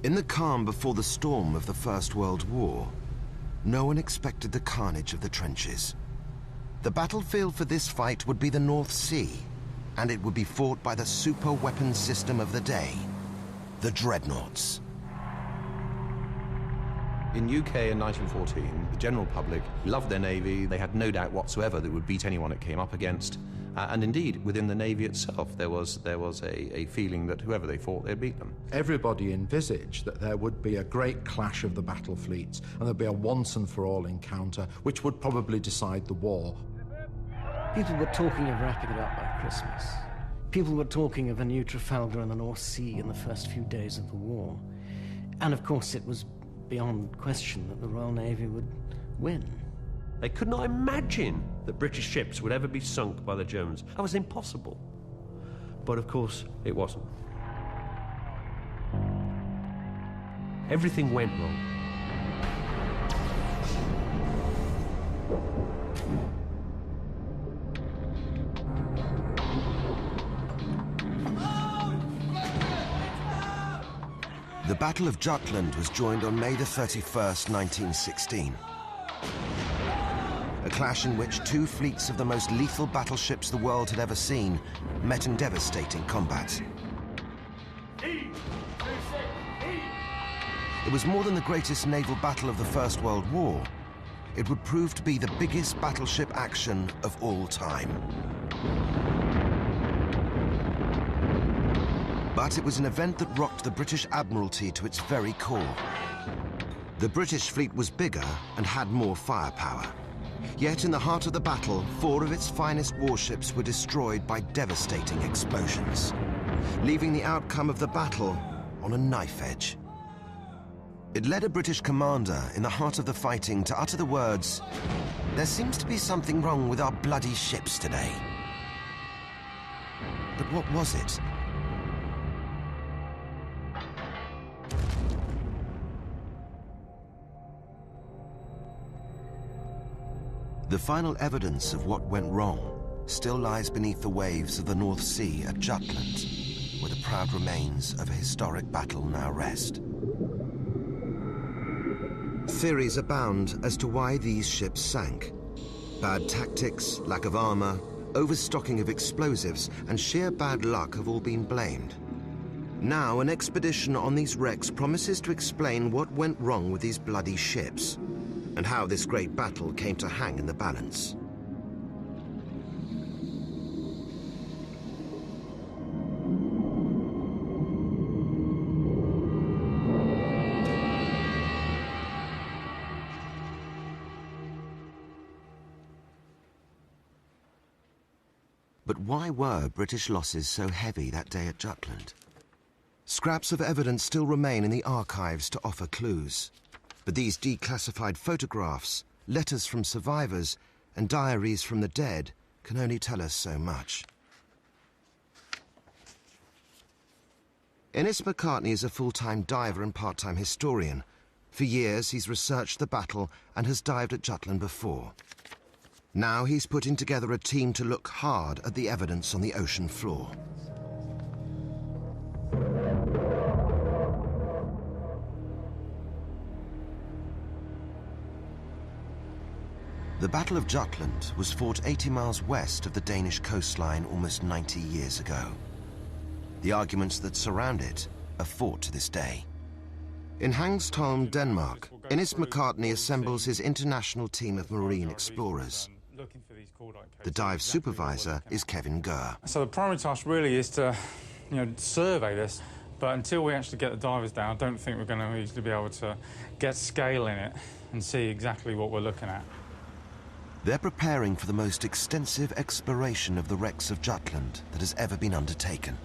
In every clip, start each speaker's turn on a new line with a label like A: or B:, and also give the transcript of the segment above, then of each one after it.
A: In the calm before the storm of the First World War, no one expected the carnage of the trenches. The battlefield for this fight would be the North Sea, and it would be fought by the super weapons system of the day, the Dreadnoughts.
B: In UK in 1914, the general public loved their navy. They had no doubt whatsoever that it would beat anyone it came up against. And indeed, within the navy itself, there was a feeling that whoever they fought, they'd beat them.
C: Everybody envisaged that there would be a great clash of the battle fleets, and there'd be a once-and-for-all encounter, which would probably decide the war.
D: People were talking of wrapping it up by Christmas. People were talking of a new Trafalgar in the North Sea in the first few days of the war. And of course, it was beyond question that the Royal Navy would win.
E: They could not imagine that British ships would ever be sunk by the Germans. That was impossible. But of course, it wasn't. Everything went wrong.
A: The Battle of Jutland was joined on May the 31st, 1916. A clash in which two fleets of the most lethal battleships the world had ever seen met in devastating combat. It was more than the greatest naval battle of the First World War. It would prove to be the biggest battleship action of all time. But it was an event that rocked the British Admiralty to its very core. The British fleet was bigger and had more firepower. Yet in the heart of the battle, 4 of its finest warships were destroyed by devastating explosions, leaving the outcome of the battle on a knife edge. It led a British commander in the heart of the fighting to utter the words, "There seems to be something wrong with our bloody ships today." But what was it? The final evidence of what went wrong still lies beneath the waves of the North Sea at Jutland, where the proud remains of a historic battle now rest. Theories abound as to why these ships sank. Bad tactics, lack of armor, overstocking of explosives, and sheer bad luck have all been blamed. Now, an expedition on these wrecks promises to explain what went wrong with these bloody ships, and how this great battle came to hang in the balance. But why were British losses so heavy that day at Jutland? Scraps of evidence still remain in the archives to offer clues. But these declassified photographs, letters from survivors, and diaries from the dead can only tell us so much. Innes McCartney is a full-time diver and part-time historian. For years, he's researched the battle and has dived at Jutland before. Now he's putting together a team to look hard at the evidence on the ocean floor. The Battle of Jutland was fought 80 miles west of the Danish coastline almost 90 years ago. The arguments that surround it are fought to this day. In Hanstholm, Denmark, Innes McCartney assembles his international team of marine explorers. The dive supervisor is Kevin Gurr.
F: So the primary task really is to, survey this. But until we actually get the divers down, I don't think we're going to easily be able to get scale in it and see exactly what we're looking at.
A: They're preparing for the most extensive exploration of the wrecks of Jutland that has ever been undertaken.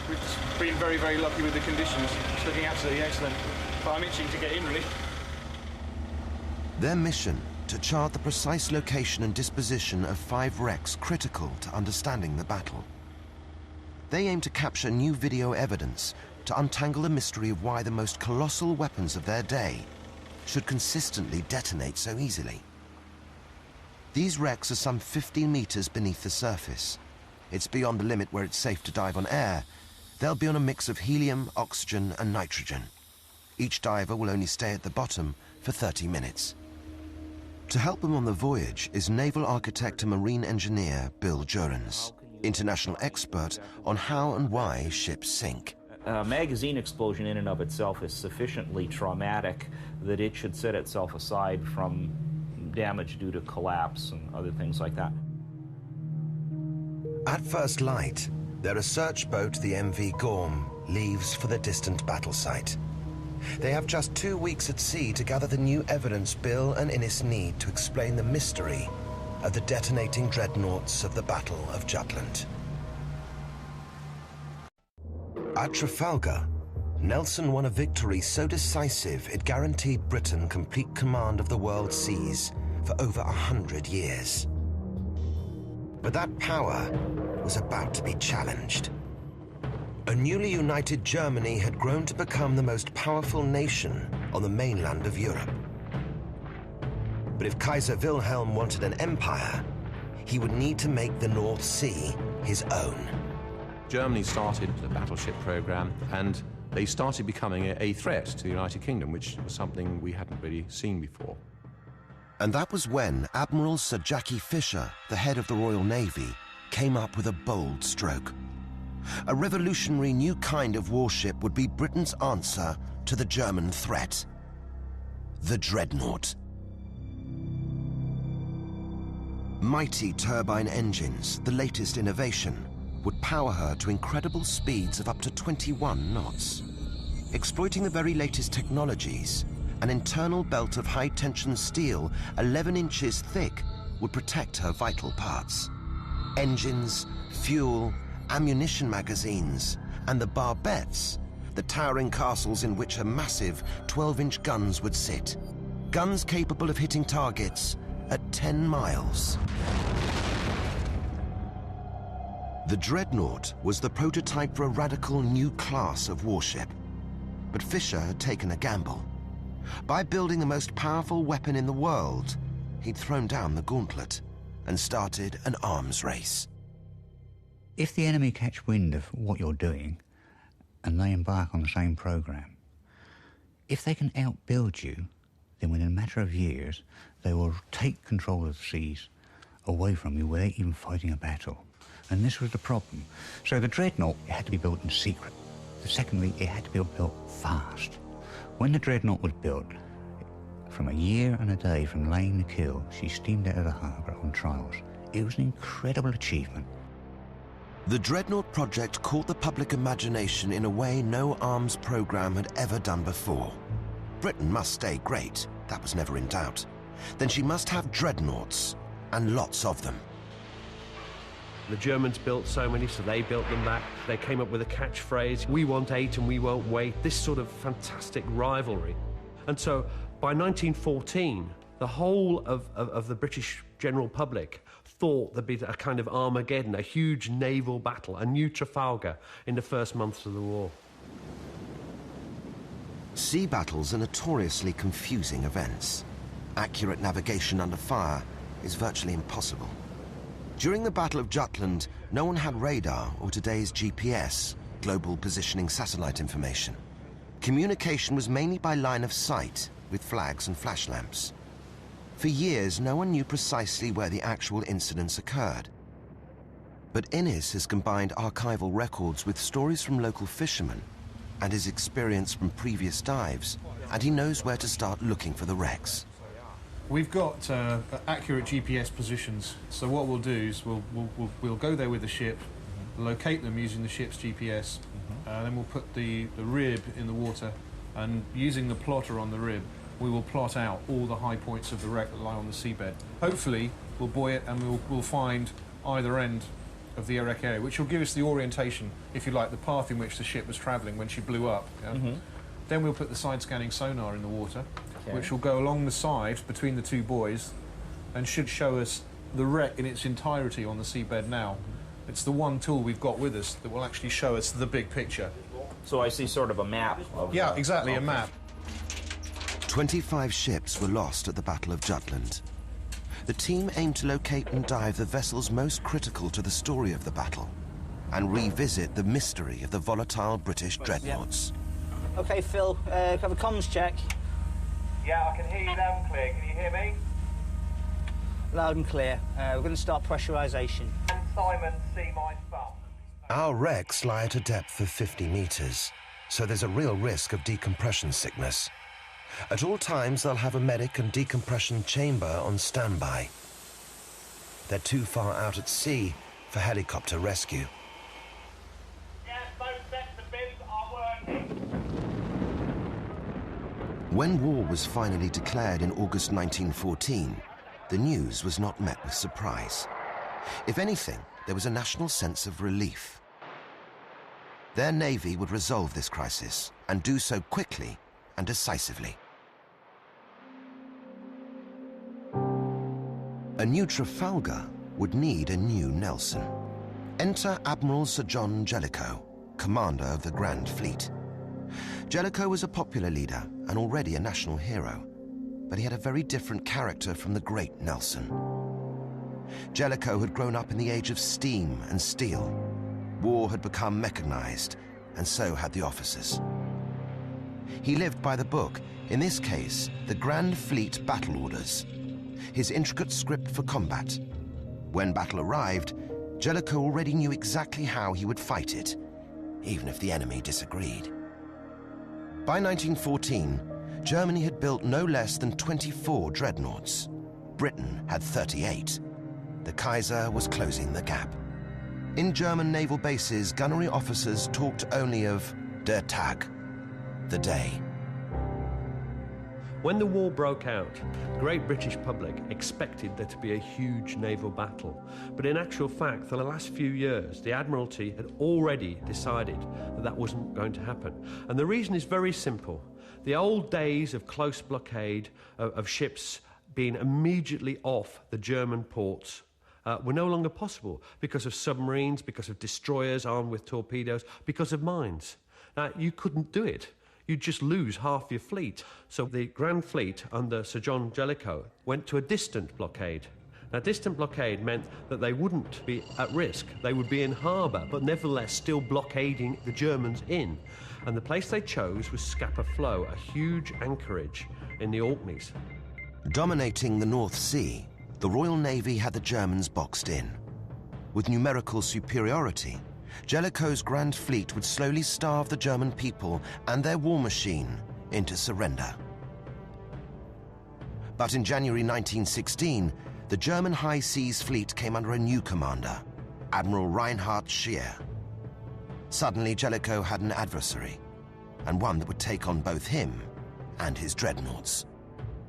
G: We've been very, very lucky with the conditions. It's looking absolutely excellent. But I'm itching to get in, really.
A: Their mission, to chart the precise location and disposition of 5 wrecks critical to understanding the battle. They aim to capture new video evidence to untangle the mystery of why the most colossal weapons of their day should consistently detonate so easily. These wrecks are some 15 meters beneath the surface. It's beyond the limit where it's safe to dive on air, They'll be on a mix of helium, oxygen, and nitrogen. Each diver will only stay at the bottom for 30 minutes. To help them on the voyage is naval architect and marine engineer Bill Jurens, international expert on how and why ships sink.
H: A magazine explosion in and of itself is sufficiently traumatic that it should set itself aside from damage due to collapse and other things like that.
A: At first light, their research boat, the MV Gorm, leaves for the distant battle site. They have just 2 weeks at sea to gather the new evidence Bill and Innes need to explain the mystery of the detonating dreadnoughts of the Battle of Jutland. At Trafalgar, Nelson won a victory so decisive it guaranteed Britain complete command of the world's seas for over 100 years. But that power was about to be challenged. A newly united Germany had grown to become the most powerful nation on the mainland of Europe. But if Kaiser Wilhelm wanted an empire, he would need to make the North Sea his own.
B: Germany started the battleship program, and they started becoming a threat to the United Kingdom, which was something we hadn't really seen before.
A: And that was when Admiral Sir Jackie Fisher, the head of the Royal Navy, came up with a bold stroke. A revolutionary new kind of warship would be Britain's answer to the German threat: the Dreadnought. Mighty turbine engines, the latest innovation, would power her to incredible speeds of up to 21 knots. Exploiting the very latest technologies, an internal belt of high-tension steel 11 inches thick would protect her vital parts. Engines, fuel, ammunition magazines, and the barbettes, the towering castles in which her massive 12-inch guns would sit. Guns capable of hitting targets at 10 miles. The Dreadnought was the prototype for a radical new class of warship. But Fisher had taken a gamble. By building the most powerful weapon in the world, he'd thrown down the gauntlet and started an arms race.
I: If the enemy catch wind of what you're doing and they embark on the same program, if they can outbuild you, then within a matter of years, they will take control of the seas away from you without even fighting a battle. And this was the problem. So the Dreadnought had to be built in secret. Secondly, it had to be built fast. When the Dreadnought was built, from a year and a day from laying the keel, she steamed out of the harbour on trials. It was an incredible achievement.
A: The Dreadnought project caught the public imagination in a way no arms program had ever done before. Britain must stay great, that was never in doubt. Then she must have dreadnoughts, and lots of them.
E: The Germans built so many, so they built them back. They came up with a catchphrase, "We want 8 and we won't wait," this sort of fantastic rivalry. And so by 1914, the whole of the British general public thought there'd be a kind of Armageddon, a huge naval battle, a new Trafalgar in the first months of the war.
A: Sea battles are notoriously confusing events. Accurate navigation under fire is virtually impossible. During the Battle of Jutland, no one had radar or today's GPS, global positioning satellite information. Communication was mainly by line of sight, with flags and flash lamps. For years, no one knew precisely where the actual incidents occurred. But Innes has combined archival records with stories from local fishermen and his experience from previous dives, and he knows where to start looking for the wrecks.
G: We've got accurate GPS positions, so what we'll do is we'll go there with the ship, locate them using the ship's GPS, then we'll put the rib in the water, and using the plotter on the rib, we will plot out all the high points of the wreck that lie on the seabed. Hopefully, we'll buoy it and we'll find either end of the wreck area, which will give us the orientation, if you like, the path in which the ship was travelling when she blew up. Yeah? Then we'll put the side-scanning sonar in the water, which will go along the side between the two buoys and should show us the wreck in its entirety on the seabed now. It's the one tool we've got with us that will actually show us the big picture.
H: So I see sort of a map of...
G: Yeah, exactly, a map.
A: 25 ships were lost at the Battle of Jutland. The team aimed to locate and dive the vessels most critical to the story of the battle, and revisit the mystery of the volatile British dreadnoughts.
J: OK, Phil, have a comms check.
K: Yeah, I can hear you loud and clear. Can you hear me?
J: Loud and clear. We're going to start pressurisation.
K: And Simon, see my thumb.
A: Our wrecks lie at a depth of 50 metres, so there's a real risk of decompression sickness. At all times, they'll have a medic and decompression chamber on standby. They're too far out at sea for helicopter rescue.
K: Yes, both sets of bins are working.
A: When war was finally declared in August 1914, the news was not met with surprise. If anything, there was a national sense of relief. Their navy would resolve this crisis, and do so quickly and decisively. A new Trafalgar would need a new Nelson. Enter Admiral Sir John Jellicoe, commander of the Grand Fleet. Jellicoe was a popular leader and already a national hero, but he had a very different character from the great Nelson. Jellicoe had grown up in the age of steam and steel. War had become mechanized, and so had the officers. He lived by the book, in this case, the Grand Fleet Battle Orders, his intricate script for combat. When battle arrived, Jellicoe already knew exactly how he would fight it, even if the enemy disagreed. By 1914, Germany had built no less than 24 dreadnoughts. Britain had 38. The Kaiser was closing the gap. In German naval bases, gunnery officers talked only of der Tag, the day.
E: When the war broke out, the great British public expected there to be a huge naval battle. But in actual fact, for the last few years, the Admiralty had already decided that that wasn't going to happen. And the reason is very simple. The old days of close blockade of ships being immediately off the German ports were no longer possible because of submarines, because of destroyers armed with torpedoes, because of mines. Now, you couldn't do it. You'd just lose half your fleet. So the Grand Fleet under Sir John Jellicoe went to a distant blockade. Now, distant blockade meant that they wouldn't be at risk. They would be in harbour, but nevertheless still blockading the Germans in. And the place they chose was Scapa Flow, a huge anchorage in the Orkneys.
A: Dominating the North Sea, the Royal Navy had the Germans boxed in. With numerical superiority, Jellicoe's Grand Fleet would slowly starve the German people and their war machine into surrender. But in January 1916, the German High Seas Fleet came under a new commander, Admiral Reinhard Scheer. Suddenly, Jellicoe had an adversary, and one that would take on both him and his dreadnoughts.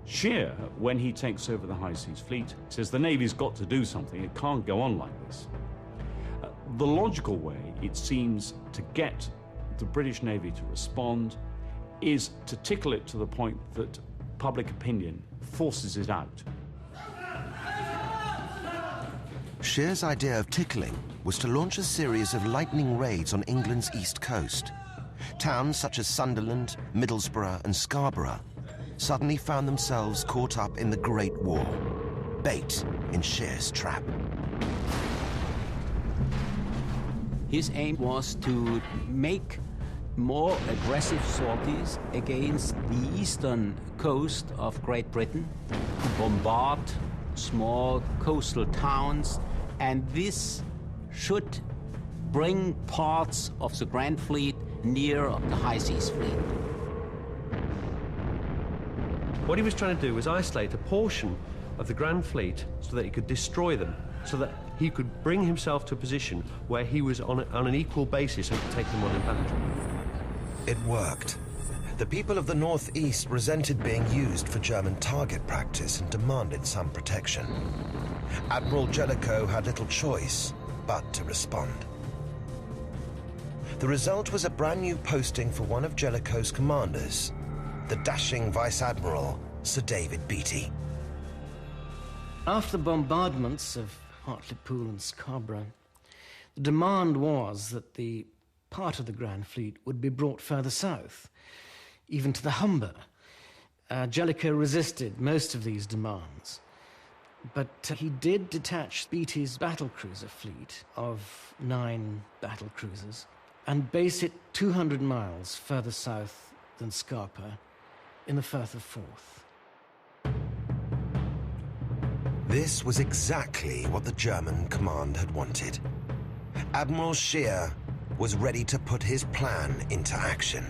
L: Scheer, when he takes over the High Seas Fleet, says the Navy's got to do something. It can't go on like this. The logical way, it seems, to get the British Navy to respond is to tickle it to the point that public opinion forces it out.
A: Scheer's idea of tickling was to launch a series of lightning raids on England's east coast. Towns such as Sunderland, Middlesbrough and Scarborough suddenly found themselves caught up in the Great War, bait in Scheer's trap.
M: His aim was to make more aggressive sorties against the eastern coast of Great Britain, to bombard small coastal towns, and this should bring parts of the Grand Fleet near the High Seas Fleet.
E: What he was trying to do was isolate a portion of the Grand Fleet so that he could destroy them, so that he could bring himself to a position where he was on an equal basis and could take them on in battle.
A: It worked. The people of the Northeast resented being used for German target practice and demanded some protection. Admiral Jellicoe had little choice but to respond. The result was a brand new posting for one of Jellicoe's commanders, the dashing Vice Admiral Sir David Beatty.
D: After the bombardments of Hartlepool and Scarborough, the demand was that the part of the Grand Fleet would be brought further south, even to the Humber. Jellicoe resisted most of these demands. But he did detach Beatty's battlecruiser fleet of 9 battlecruisers and base it 200 miles further south than Scapa in the Firth of Forth.
A: This was exactly what the German command had wanted. Admiral Scheer was ready to put his plan into action.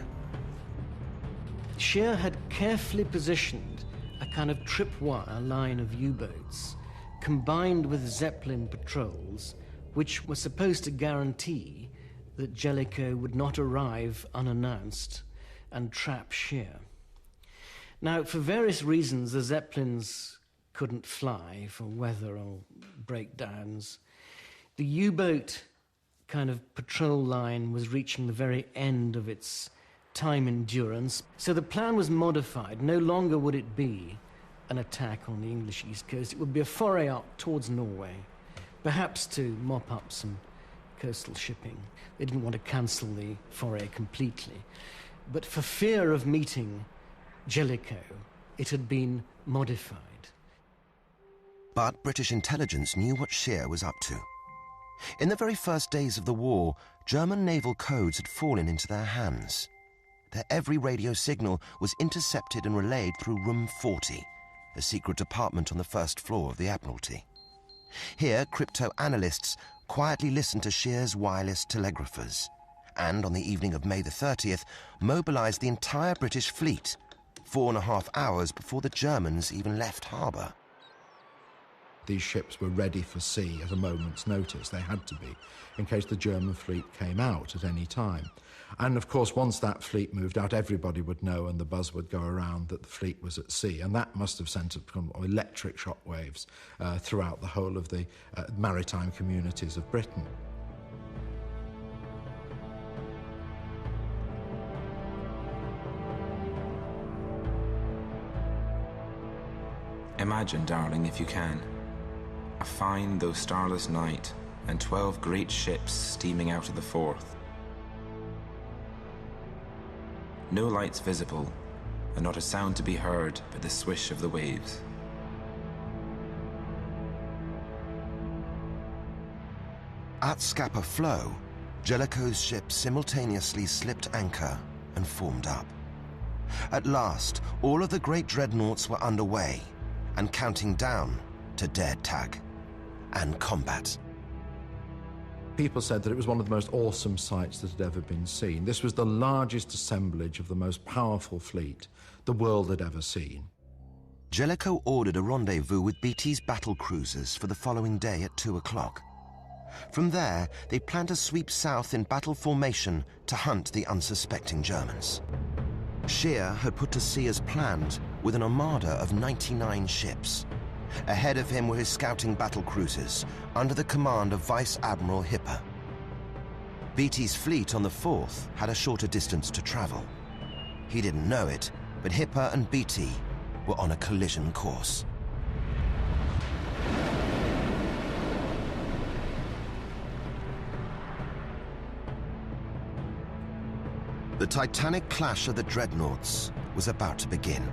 D: Scheer had carefully positioned a kind of tripwire line of U-boats combined with Zeppelin patrols, which were supposed to guarantee that Jellicoe would not arrive unannounced and trap Scheer. Now, for various reasons, the Zeppelins couldn't fly for weather or breakdowns. The U-boat kind of patrol line was reaching the very end of its time endurance, so the plan was modified. No longer would it be an attack on the English East Coast. It would be a foray up towards Norway, perhaps to mop up some coastal shipping. They didn't want to cancel the foray completely. But for fear of meeting Jellicoe, it had been modified.
A: But British intelligence knew what Scheer was up to. In the very first days of the war, German naval codes had fallen into their hands. Their every radio signal was intercepted and relayed through Room 40, a secret department on the first floor of the Admiralty. Here, crypto-analysts quietly listened to Scheer's wireless telegraphers, and on the evening of May the 30th, mobilized the entire British fleet, 4.5 hours before the Germans even left harbour.
C: These ships were ready for sea at a moment's notice. They had to be, in case the German fleet came out at any time. And of course, once that fleet moved out, everybody would know and the buzz would go around that the fleet was at sea. And that must have sent electric shockwaves throughout the whole of the maritime communities of Britain.
N: Imagine, darling, if you can, a fine though starless night and 12 great ships steaming out of the Forth. No lights visible, and not a sound to be heard but the swish of the waves.
A: At Scapa Flow, Jellicoe's ships simultaneously slipped anchor and formed up. At last, all of the great dreadnoughts were underway and counting down to dare tag and combat.
C: People said that it was one of the most awesome sights that had ever been seen. This was the largest assemblage of the most powerful fleet the world had ever seen.
A: Jellicoe ordered a rendezvous with Beatty's battle cruisers for the following day at 2 o'clock. From there, they planned to sweep south in battle formation to hunt the unsuspecting Germans. Scheer had put to sea as planned with an armada of 99 ships. Ahead of him were his scouting battle cruisers under the command of Vice Admiral Hipper. Beatty's fleet on the Forth had a shorter distance to travel. He didn't know it, but Hipper and Beatty were on a collision course. The titanic clash of the Dreadnoughts was about to begin.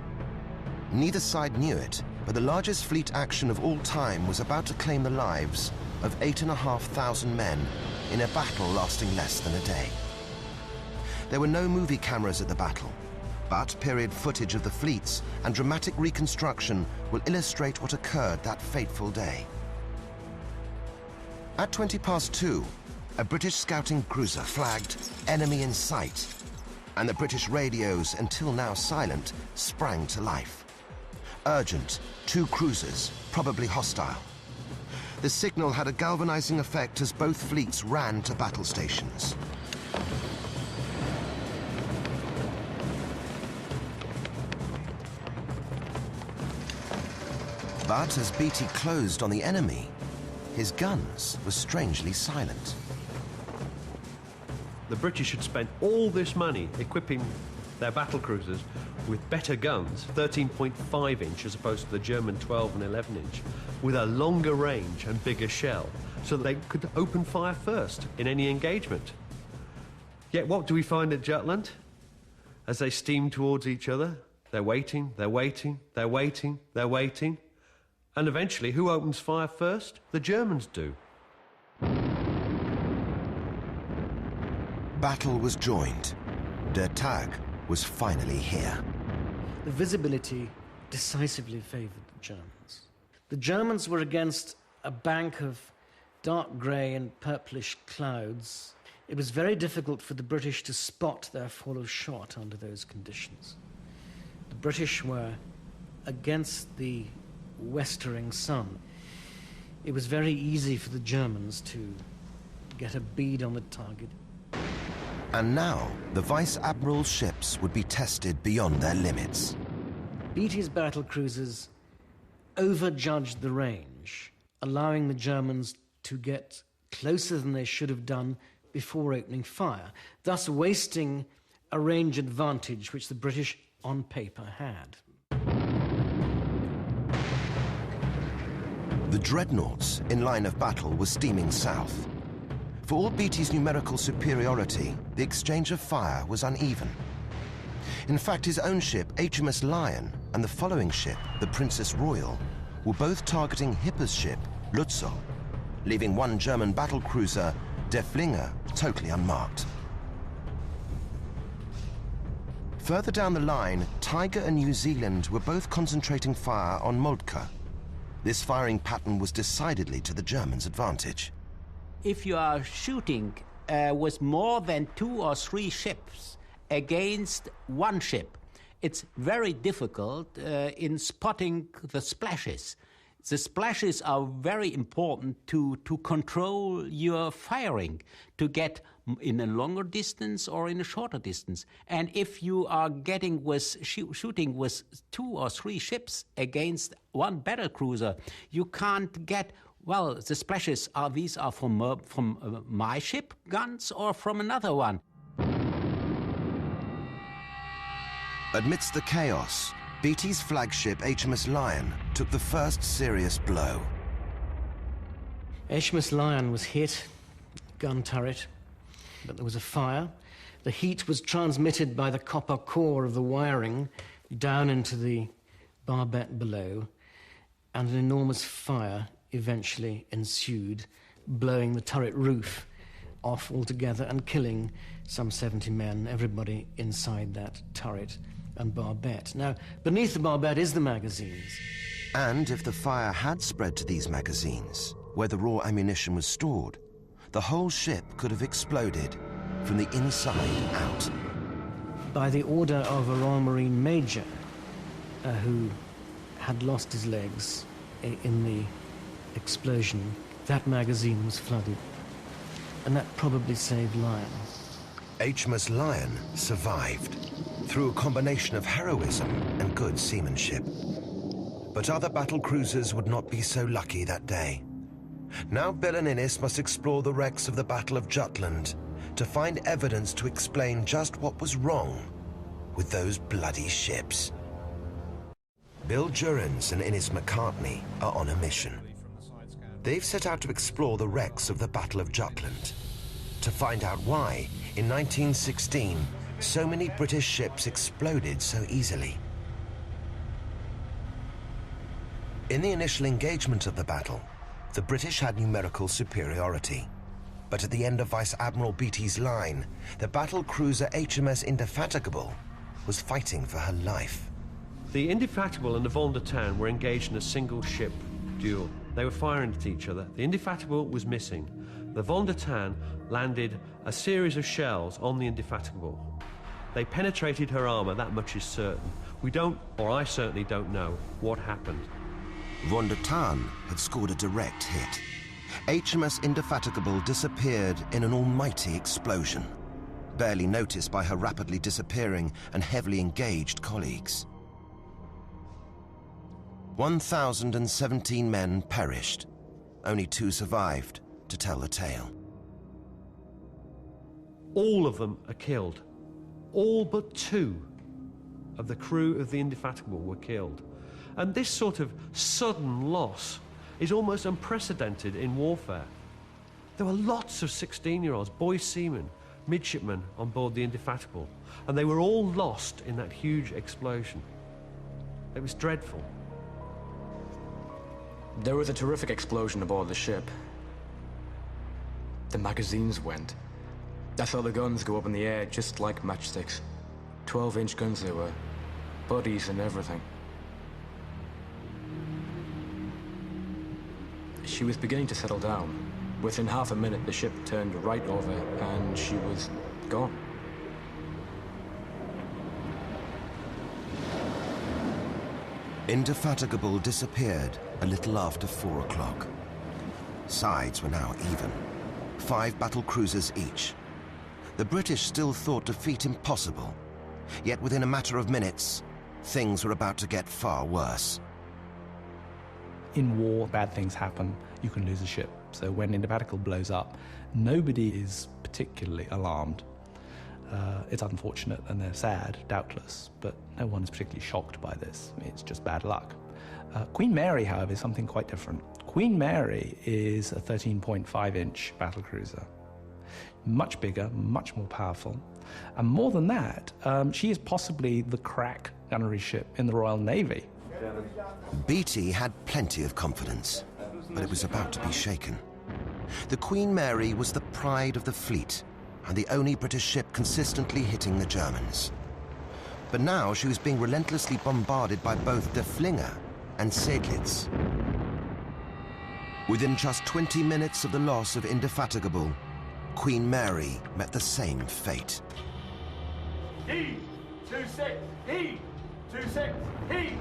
A: Neither side knew it, but the largest fleet action of all time was about to claim the lives of 8,500 men in a battle lasting less than a day. There were no movie cameras at the battle, but period footage of the fleets and dramatic reconstruction will illustrate what occurred that fateful day. At 2:20, a British scouting cruiser flagged "Enemy in sight," and the British radios, until now silent, sprang to life. Urgent, 2 cruisers, probably hostile. The signal had a galvanizing effect as both fleets ran to battle stations. But as Beatty closed on the enemy, his guns were strangely silent.
E: The British had spent all this money equipping their battle cruisers with better guns, 13.5 inch as opposed to the German 12 and 11 inch, with a longer range and bigger shell, so that they could open fire first in any engagement. Yet what do we find at Jutland? As they steam towards each other, they're waiting, they're waiting, they're waiting, they're waiting, And eventually, who opens fire first? The Germans do.
A: Battle was joined. Der Tag was finally here.
D: The visibility decisively favoured the Germans. The Germans were against a bank of dark grey and purplish clouds. It was very difficult for the British to spot their fall of shot under those conditions. The British were against the westering sun. It was very easy for the Germans to get a bead on the target.
A: And now, the Vice Admiral's ships would be tested beyond their limits.
D: Beatty's battle cruisers overjudged the range, allowing the Germans to get closer than they should have done before opening fire, thus wasting a range advantage which the British on paper had.
A: The Dreadnoughts, in line of battle, were steaming south. For all Beatty's numerical superiority, the exchange of fire was uneven. In fact, his own ship, HMS Lion, and the following ship, the Princess Royal, were both targeting Hipper's ship, Lutzow, leaving one German battlecruiser, Der Flinger, totally unmarked. Further down the line, Tiger and New Zealand were both concentrating fire on Moltke. This firing pattern was decidedly to the Germans' advantage.
M: If you are shooting with more than 2 or 3 ships against one ship, it's very difficult in spotting the splashes. The splashes are very important to control your firing, to get in a longer distance or in a shorter distance. And if you are getting shooting with 2 or 3 ships against one battle cruiser, you can't get, well, the splashes are from my ship guns or from another one.
A: Amidst the chaos, Beatty's flagship HMS Lion took the first serious blow.
D: HMS Lion was hit, gun turret, but there was a fire. The heat was transmitted by the copper core of the wiring down into the barbette below, and an enormous fire eventually ensued, blowing the turret roof off altogether and killing some 70 men, everybody inside that turret and barbette. Now, beneath the barbette is the magazines.
A: And if the fire had spread to these magazines, where the raw ammunition was stored, the whole ship could have exploded from the inside out.
D: By the order of a Royal Marine Major who had lost his legs in the explosion, that magazine was flooded. And that probably saved Lion.
A: HMS Lion survived through a combination of heroism and good seamanship. But other battle cruisers would not be so lucky that day. Now Bill and Innes must explore the wrecks of the Battle of Jutland to find evidence to explain just what was wrong with those bloody ships. Bill Jurens and Innes McCartney are on a mission. They've set out to explore the wrecks of the Battle of Jutland, to find out why, in 1916, so many British ships exploded so easily. In the initial engagement of the battle, the British had numerical superiority. But at the end of Vice Admiral Beatty's line, the battle cruiser HMS Indefatigable was fighting for her life.
E: The Indefatigable and the Von der Tann were engaged in a single ship duel. They were firing at each other. The Indefatigable was missing. The Von der Tann landed a series of shells on the Indefatigable. They penetrated her armour, that much is certain. We don't, or I certainly don't know, what happened.
A: Von der Tann had scored a direct hit. HMS Indefatigable disappeared in an almighty explosion, barely noticed by her rapidly disappearing and heavily engaged colleagues. 1,017 men perished. Only 2 survived to tell the tale.
E: All of them are killed. All but 2 of the crew of the Indefatigable were killed. And this sort of sudden loss is almost unprecedented in warfare. There were lots of 16-year-olds, boy seamen, midshipmen on board the Indefatigable, and they were all lost in that huge explosion. It was dreadful.
O: There was a terrific explosion aboard the ship. The magazines went. I saw the guns go up in the air just like matchsticks. 12-inch guns they were. Bodies and everything. She was beginning to settle down. Within half a minute, the ship turned right over, and she was gone.
A: Indefatigable disappeared a little after 4 o'clock. Sides were now even. 5 battle cruisers each. The British still thought defeat impossible. Yet within a matter of minutes, things were about to get far worse.
P: In war, bad things happen. You can lose a ship. So when Indefatigable blows up, nobody is particularly alarmed. It's unfortunate and they're sad, doubtless, but no one is particularly shocked by this. It's just bad luck. Queen Mary, however, is something quite different. Queen Mary is a 13.5-inch battlecruiser. Much bigger, much more powerful. And more than that, she is possibly the crack gunnery ship in the Royal Navy.
A: Beatty had plenty of confidence, but it was about to be shaken. The Queen Mary was the pride of the fleet, and the only British ship consistently hitting the Germans. But now she was being relentlessly bombarded by both the Flinger and Seydlitz. Within just 20 minutes of the loss of Indefatigable, Queen Mary met the same fate.
K: Heave! 2-6! Heave! 2-6! Heave!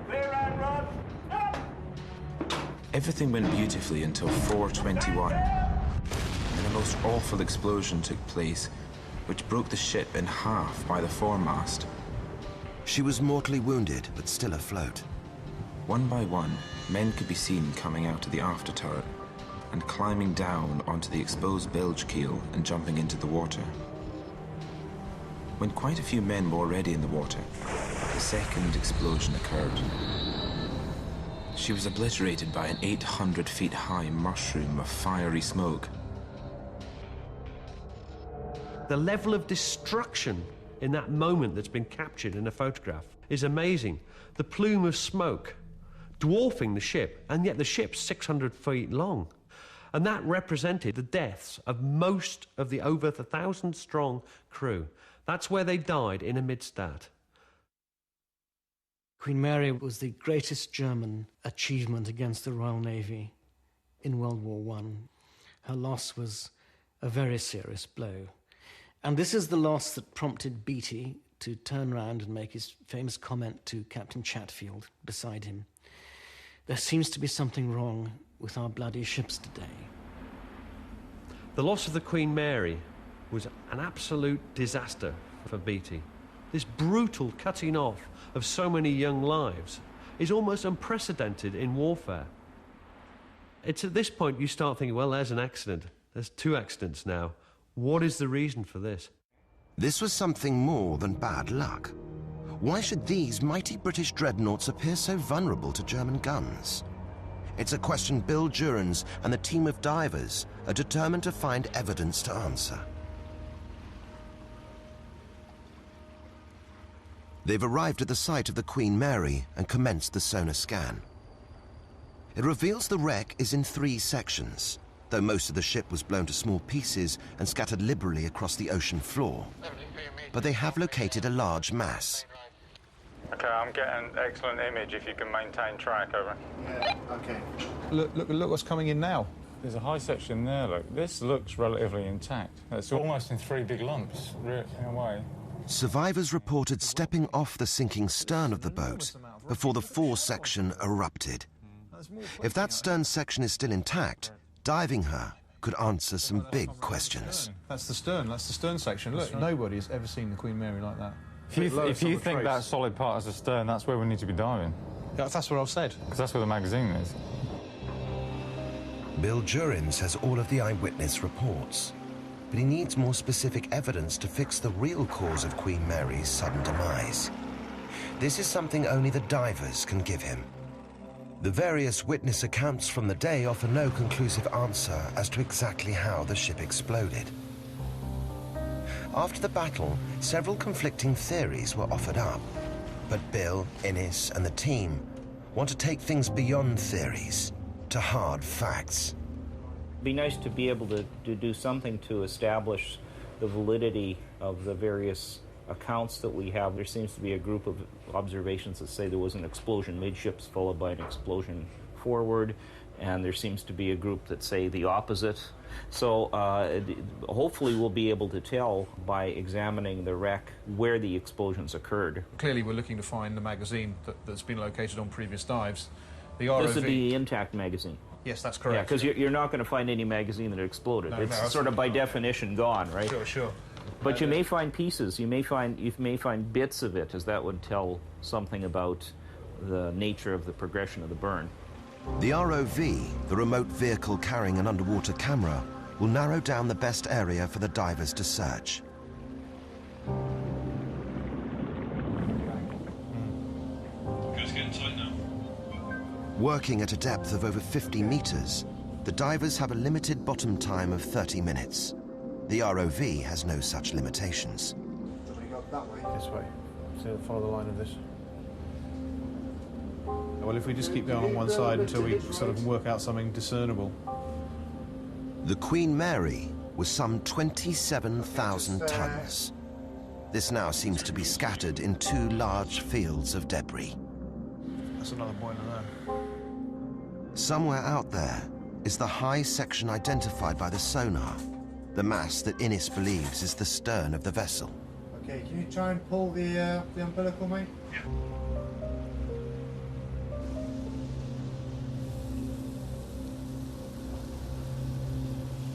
K: Clear and run! Up!
N: Everything went beautifully until 4:21. And a most awful explosion took place, which broke the ship in half by the foremast.
A: She was mortally wounded, but still afloat.
N: One by one, men could be seen coming out of the after turret and climbing down onto the exposed bilge keel and jumping into the water. When quite a few men were already in the water, the second explosion occurred. She was obliterated by an 800-feet-high mushroom of fiery smoke.
E: The level of destruction in that moment that's been captured in a photograph is amazing. The plume of smoke dwarfing the ship, and yet the ship's 600 feet long. And that represented the deaths of most of the over 1,000-strong crew. That's where they died in amidst that.
D: Queen Mary was the greatest German achievement against the Royal Navy in World War I. Her loss was a very serious blow. And this is the loss that prompted Beatty to turn round and make his famous comment to Captain Chatfield beside him. There seems to be something wrong with our bloody ships today.
E: The loss of the Queen Mary was an absolute disaster for Beatty. This brutal cutting off of so many young lives is almost unprecedented in warfare. It's at this point you start thinking, well, there's an accident. There's 2 accidents now. What is the reason for this?
A: This was something more than bad luck. Why should these mighty British dreadnoughts appear so vulnerable to German guns? It's a question Bill Durrans and the team of divers are determined to find evidence to answer. They've arrived at the site of the Queen Mary and commenced the sonar scan. It reveals the wreck is in 3 sections, though most of the ship was blown to small pieces and scattered liberally across the ocean floor. But they have located a large mass.
F: Okay, I'm getting excellent image if you can maintain track, over.
G: Yeah, okay. Look what's coming in now.
F: There's a high section there, look. This looks relatively intact. It's almost in 3 big lumps, in a way.
A: Survivors reported stepping off the sinking stern of the boat before the fore section erupted. If that stern section is still intact, diving her could answer some big questions.
G: That's the stern section. Look, nobody has ever seen the Queen Mary like that.
F: If you think that solid part is a stern, that's where we need to be diving.
G: That's what I've said.
F: Because that's where the magazine is.
A: Bill Durrans has all of the eyewitness reports, but he needs more specific evidence to fix the real cause of Queen Mary's sudden demise. This is something only the divers can give him. The various witness accounts from the day offer no conclusive answer as to exactly how the ship exploded. After the battle, several conflicting theories were offered up, but Bill, Innes, and the team want to take things beyond theories to hard facts.
H: It'd be nice to be able to do something to establish the validity of the various accounts that we have. There seems to be a group of observations that say there was an explosion midships followed by an explosion forward, and there seems to be a group that say the opposite. So hopefully we'll be able to tell by examining the wreck where the explosions occurred.
G: Clearly we're looking to find the magazine that's been located on previous dives. The ROV...
H: This would be the intact magazine.
G: Yes, that's correct.
H: Yeah, because you're not going to find any magazine that exploded.
G: No,
H: it's sort of by definition gone, right?
G: Sure.
H: But you may find pieces. You may find bits of it, as that would tell something about the nature of the progression of the burn.
A: The ROV, the remote vehicle carrying an underwater camera, will narrow down the best area for the divers to search.
E: It's getting tight now.
A: Working at a depth of over 50 meters, the divers have a limited bottom time of 30 minutes. The ROV has no such limitations.
G: This way. So follow the line of this. Well, if we just keep going on one side until we sort of work out something discernible.
A: The Queen Mary was some 27,000 tons. This now seems to be scattered in 2 large fields of debris.
G: That's another boiler there.
A: Somewhere out there is the high section identified by the sonar, the mass that Innes believes is the stern of the vessel.
Q: Okay, can you try and pull the umbilical, mate?
E: Yeah.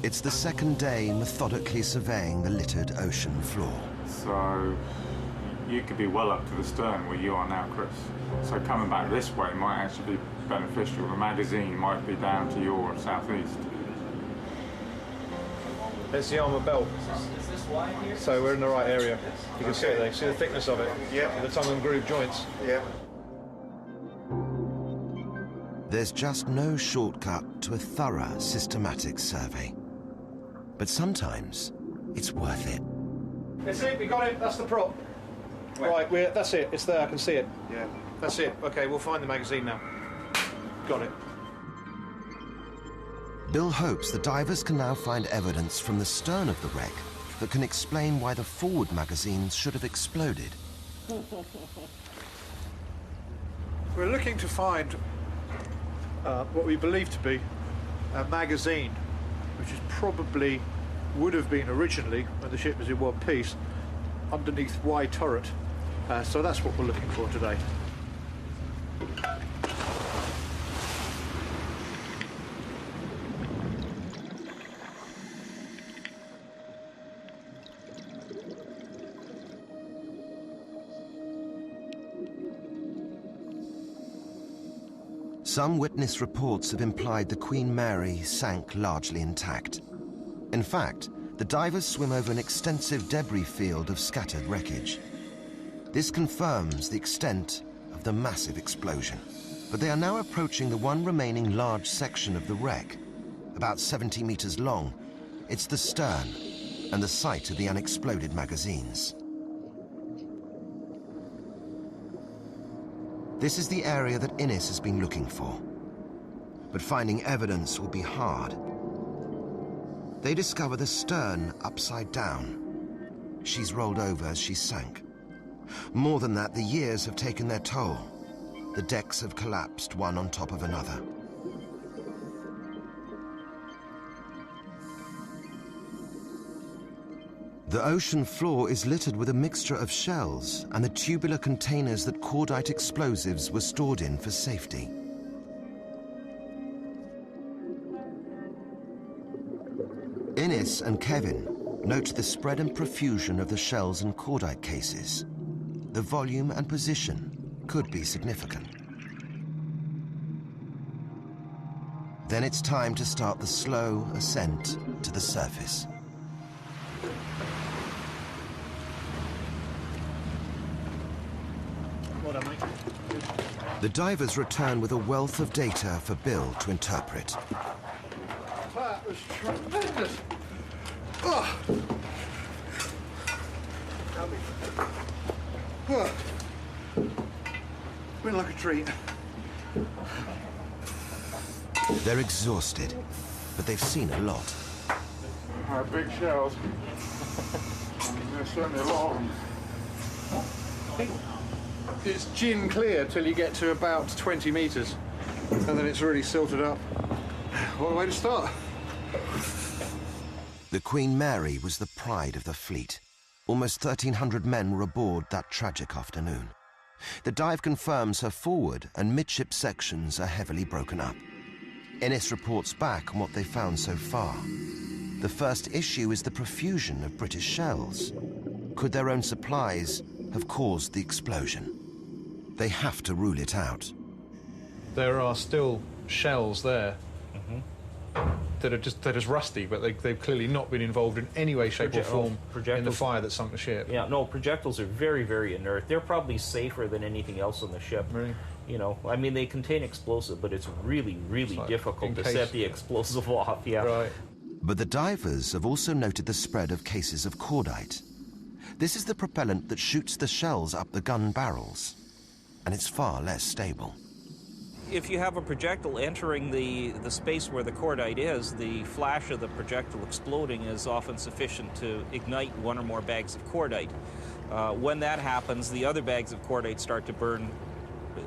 A: It's the second day methodically surveying the littered ocean floor.
R: So you could be well up to the stern where you are now, Chris. So coming back this way might actually be beneficial. The magazine might be down to your southeast.
G: There's the armour belt. So we're in the right area. You can see it there. See the thickness of it? Yeah. The tongue and groove joints? Yeah.
A: There's just no shortcut to a thorough, systematic survey. But sometimes it's worth it.
G: That's it, we got it. That's the prop. Right, that's it. It's there, I can see it. Yeah. That's it. Okay, we'll find the magazine now. Got it.
A: Bill hopes the divers can now find evidence from the stern of the wreck that can explain why the forward magazines should have exploded.
G: We're looking to find what we believe to be a magazine, which is probably would have been originally, when the ship was in one piece, underneath Y turret. So that's what we're looking for today.
A: Some witness reports have implied the Queen Mary sank largely intact. In fact, the divers swim over an extensive debris field of scattered wreckage. This confirms the extent of the massive explosion. But they are now approaching the one remaining large section of the wreck, about 70 meters long. It's the stern and the site of the unexploded magazines. This is the area that Innes has been looking for. But finding evidence will be hard. They discover the stern upside down. She's rolled over as she sank. More than that, the years have taken their toll. The decks have collapsed one on top of another. The ocean floor is littered with a mixture of shells and the tubular containers that cordite explosives were stored in for safety. Innes and Kevin note the spread and profusion of the shells and cordite cases. The volume and position could be significant. Then it's time to start the slow ascent to the surface. The divers return with a wealth of data for Bill to interpret.
G: That was tremendous. Oh. Oh. Been like a treat.
A: They're exhausted, but they've seen a lot.
R: Big shells. There's certainly a lot of them.
G: It's gin clear till you get to about 20 metres, and then it's really silted up. What a way to start.
A: The Queen Mary was the pride of the fleet. Almost 1,300 men were aboard that tragic afternoon. The dive confirms her forward and midship sections are heavily broken up. Innes reports back on what they found so far. The first issue is the profusion of British shells. Could their own supplies have caused the explosion? They have to rule it out.
G: There are still shells there that are just rusty, but they've clearly not been involved in any way, shape or form in the fire that sunk the ship.
H: Yeah, no, projectiles are very, very inert. They're probably safer than anything else on the ship.
G: Really?
H: You know, I mean, they contain explosive, but it's really, really difficult to set the explosive off. Yeah.
G: Right.
A: But the divers have also noted the spread of cases of cordite. This is the propellant that shoots the shells up the gun barrels, and it's far less stable.
H: If you have a projectile entering the space where the cordite is, the flash of the projectile exploding is often sufficient to ignite one or more bags of cordite. When that happens, the other bags of cordite start to burn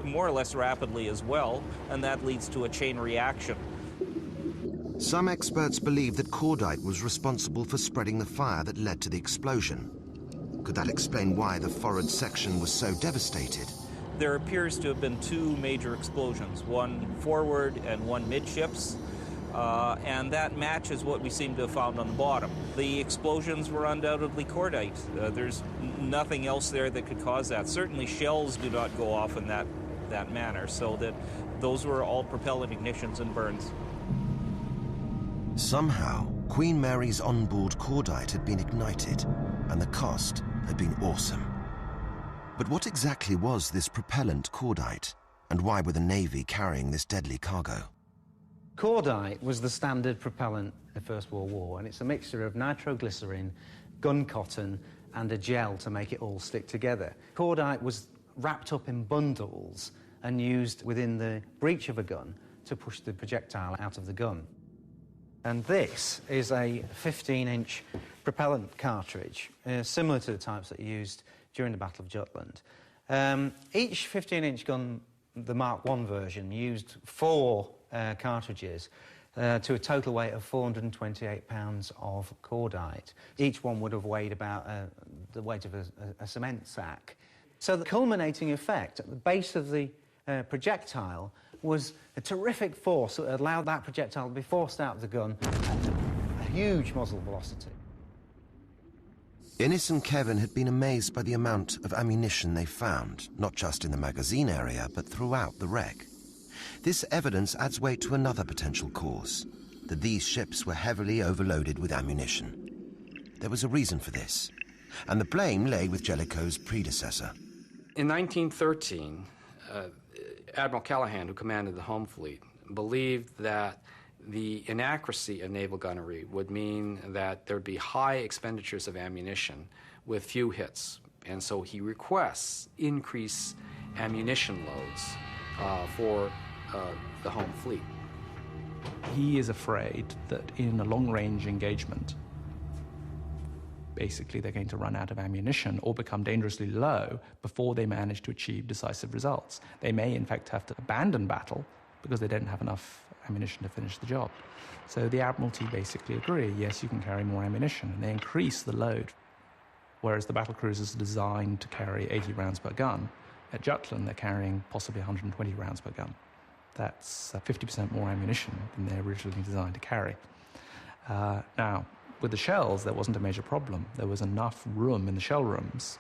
H: more or less rapidly as well, and that leads to a chain reaction.
A: Some experts believe that cordite was responsible for spreading the fire that led to the explosion. Could that explain why the forward section was so devastated?
H: There appears to have been two major explosions, one forward and one midships, and that matches what we seem to have found on the bottom. The explosions were undoubtedly cordite. There's nothing else there that could cause that. Certainly shells do not go off in that manner, so that those were all propellant ignitions and burns.
A: Somehow, Queen Mary's onboard cordite had been ignited, and the cost had been awesome. But what exactly was this propellant cordite, and why were the Navy carrying this deadly cargo?
S: Cordite was the standard propellant in the First World War, and it's a mixture of nitroglycerin, gun cotton, and a gel to make it all stick together. Cordite was wrapped up in bundles and used within the breech of a gun to push the projectile out of the gun. And this is a 15-inch propellant cartridge, similar to the types that are used during the Battle of Jutland. Each 15-inch gun, the Mark I version, used 4 cartridges to a total weight of 428 pounds of cordite. Each one would have weighed about the weight of a cement sack. So the culminating effect at the base of the projectile was a terrific force that allowed that projectile to be forced out of the gun at a huge muzzle velocity.
A: Innes and Kevin had been amazed by the amount of ammunition they found, not just in the magazine area, but throughout the wreck. This evidence adds weight to another potential cause, that these ships were heavily overloaded with ammunition. There was a reason for this, and the blame lay with Jellicoe's predecessor.
O: In 1913, Admiral Callahan, who commanded the Home Fleet, believed that the inaccuracy of naval gunnery would mean that there'd be high expenditures of ammunition with few hits. And so he requests increased ammunition loads for the Home Fleet.
P: He is afraid that in a long-range engagement, basically they're going to run out of ammunition or become dangerously low before they manage to achieve decisive results. They may, in fact, have to abandon battle because they don't have enough ammunition to finish the job. So the Admiralty basically agree, yes, you can carry more ammunition, and they increase the load. Whereas the battle cruisers are designed to carry 80 rounds per gun, at Jutland they're carrying possibly 120 rounds per gun. That's 50% more ammunition than they're originally designed to carry. Now, with the shells, there wasn't a major problem. There was enough room in the shell rooms.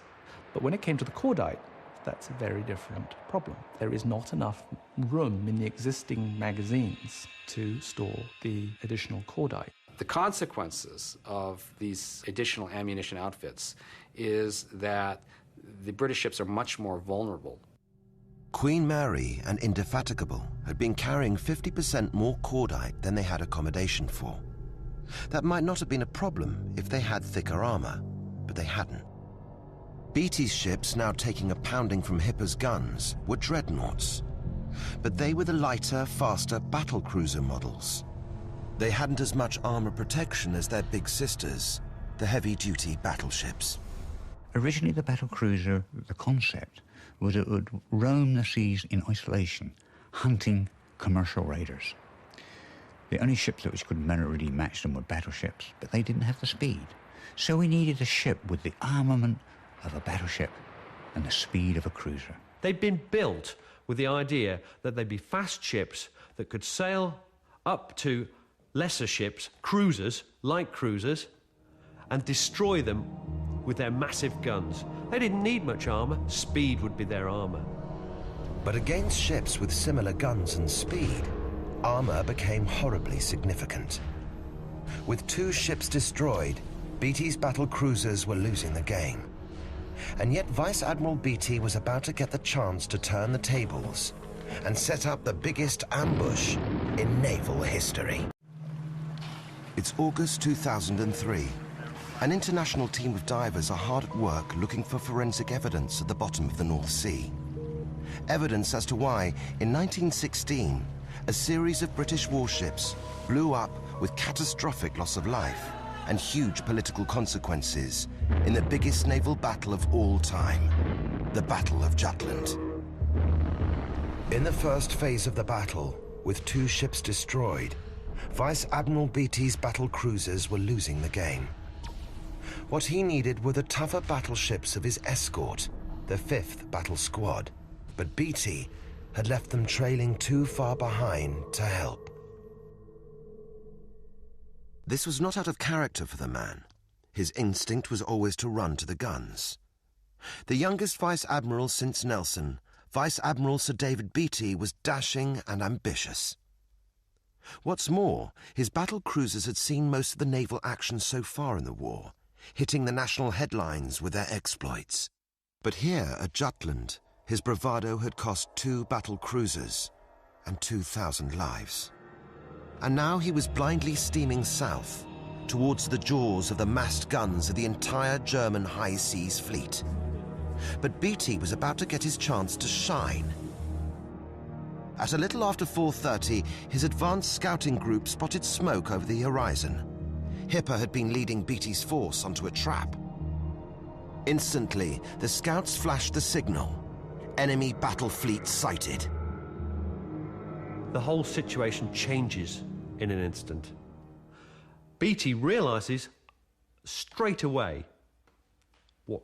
P: But when it came to the cordite, that's a very different problem. There is not enough room in the existing magazines to store the additional cordite.
O: The consequences of these additional ammunition outfits is that the British ships are much more vulnerable.
A: Queen Mary and Indefatigable had been carrying 50% more cordite than they had accommodation for. That might not have been a problem if they had thicker armor, but they hadn't. Beatty's ships, now taking a pounding from Hipper's guns, were Dreadnoughts. but they were the lighter, faster battlecruiser models. They hadn't as much armor protection as their big sisters, the heavy-duty battleships.
I: Originally, the battlecruiser, the concept, was it would roam the seas in isolation, hunting commercial raiders. The only ships which could really match them were battleships, but they didn't have the speed. So we needed a ship with the armament of a battleship and the speed of a cruiser.
E: They'd been built with the idea that they'd be fast ships that could sail up to lesser ships, cruisers, light cruisers, and destroy them with their massive guns. They didn't need much armour. Speed would be their armour.
A: But against ships with similar guns and speed, armour became horribly significant. With 2 ships destroyed, Beatty's battle cruisers were losing the game. And yet Vice Admiral Beatty was about to get the chance to turn the tables and set up the biggest ambush in naval history. It's August 2003. An international team of divers are hard at work looking for forensic evidence at the bottom of the North Sea. Evidence as to why, in 1916, a series of British warships blew up with catastrophic loss of life and huge political consequences in the biggest naval battle of all time, the Battle of Jutland. In the first phase of the battle, with 2 ships destroyed, Vice Admiral Beatty's battle cruisers were losing the game. What he needed were the tougher battleships of his escort, the 5th Battle Squad, but Beatty had left them trailing too far behind to help. This was not out of character for the man. His instinct was always to run to the guns. The youngest Vice Admiral since Nelson, Vice Admiral Sir David Beatty, was dashing and ambitious. What's more, his battle cruisers had seen most of the naval action so far in the war, hitting the national headlines with their exploits. But here at Jutland, his bravado had cost 2 battle cruisers and 2,000 lives. And now he was blindly steaming south, towards the jaws of the massed guns of the entire German high seas fleet. But Beatty was about to get his chance to shine. At a little after 4:30, his advanced scouting group spotted smoke over the horizon. Hipper had been leading Beatty's force onto a trap. Instantly, the scouts flashed the signal. Enemy battle fleet sighted.
E: The whole situation changes in an instant. Beatty realises straight away what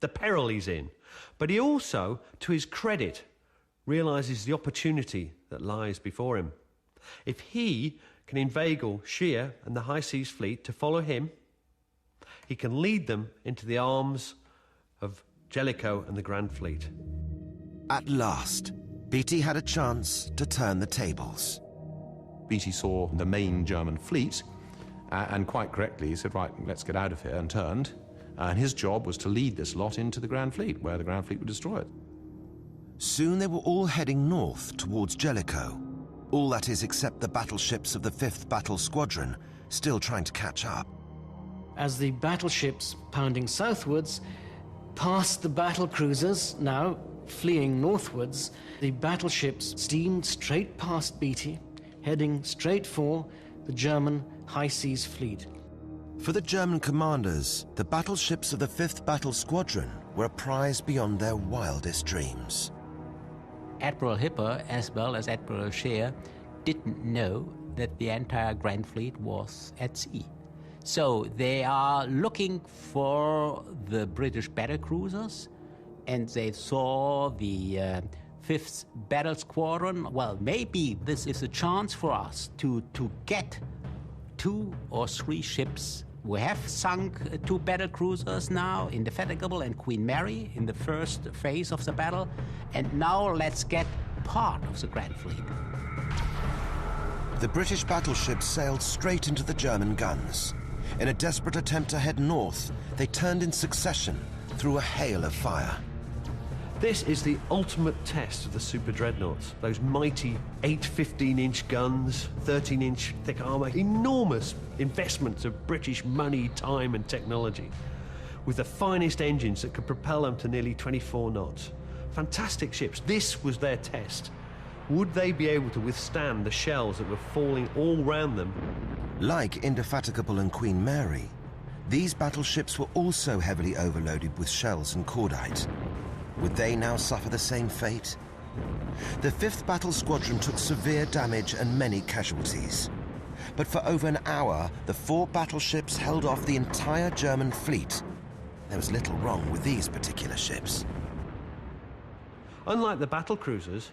E: the peril he's in. But he also, to his credit, realises the opportunity that lies before him. If he can inveigle Scheer and the High Seas Fleet to follow him, he can lead them into the arms of Jellicoe and the Grand Fleet.
A: At last, Beatty had a chance to turn the tables.
B: Beatty saw the main German fleet, and quite correctly he said, right, let's get out of here, and turned. And his job was to lead this lot into the Grand Fleet, where the Grand Fleet would destroy it.
A: Soon they were all heading north towards Jellicoe. All that is except the battleships of the 5th Battle Squadron, still trying to catch up.
D: As the battleships pounding southwards passed the battle cruisers, now fleeing northwards, the battleships steamed straight past Beatty, heading straight for the German High Seas Fleet.
A: For the German commanders, the battleships of the 5th Battle Squadron were a prize beyond their wildest dreams.
M: Admiral Hipper, as well as Admiral Scheer, didn't know that the entire Grand Fleet was at sea. So they are looking for the British battle cruisers, and they saw the 5th Battle Squadron. Well, maybe this is a chance for us to get 2 or 3 ships. We have sunk 2 battle cruisers now, Indefatigable and Queen Mary, in the first phase of the battle, and now let's get part of the Grand Fleet.
A: The British battleships sailed straight into the German guns. In a desperate attempt to head north, they turned in succession through a hail of fire.
E: This is the ultimate test of the Super Dreadnoughts. Those mighty 8 15-inch guns, 13-inch thick armour, enormous investments of British money, time and technology, with the finest engines that could propel them to nearly 24 knots. fantastic ships. This was their test. Would they be able to withstand the shells that were falling all round them?
A: Like Indefatigable and Queen Mary, these battleships were also heavily overloaded with shells and cordite. Would they now suffer the same fate? The 5th Battle Squadron took severe damage and many casualties. But for over an hour, the 4 battleships held off the entire German fleet. There was little wrong with these particular ships.
E: Unlike the battle cruisers,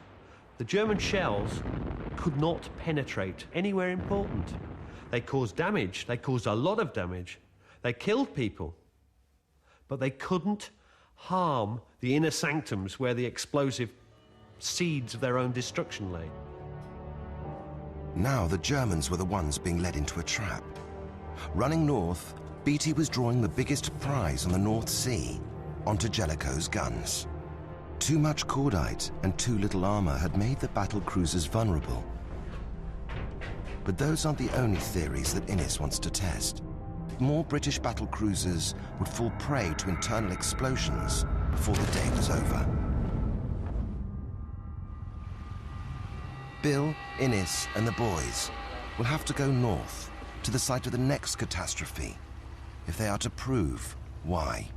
E: the German shells could not penetrate anywhere important. They caused damage, they caused a lot of damage. They killed people, but they couldn't harm the inner sanctums where the explosive seeds of their own destruction lay.
A: Now the Germans were the ones being led into a trap. Running north, Beatty was drawing the biggest prize on the North Sea, onto Jellicoe's guns. Too much cordite and too little armor had made the battle cruisers vulnerable. But those aren't the only theories that Innes wants to test. More British battle cruisers would fall prey to internal explosions before the day was over. Bill, Innes, and the boys will have to go north to the site of the next catastrophe if they are to prove why.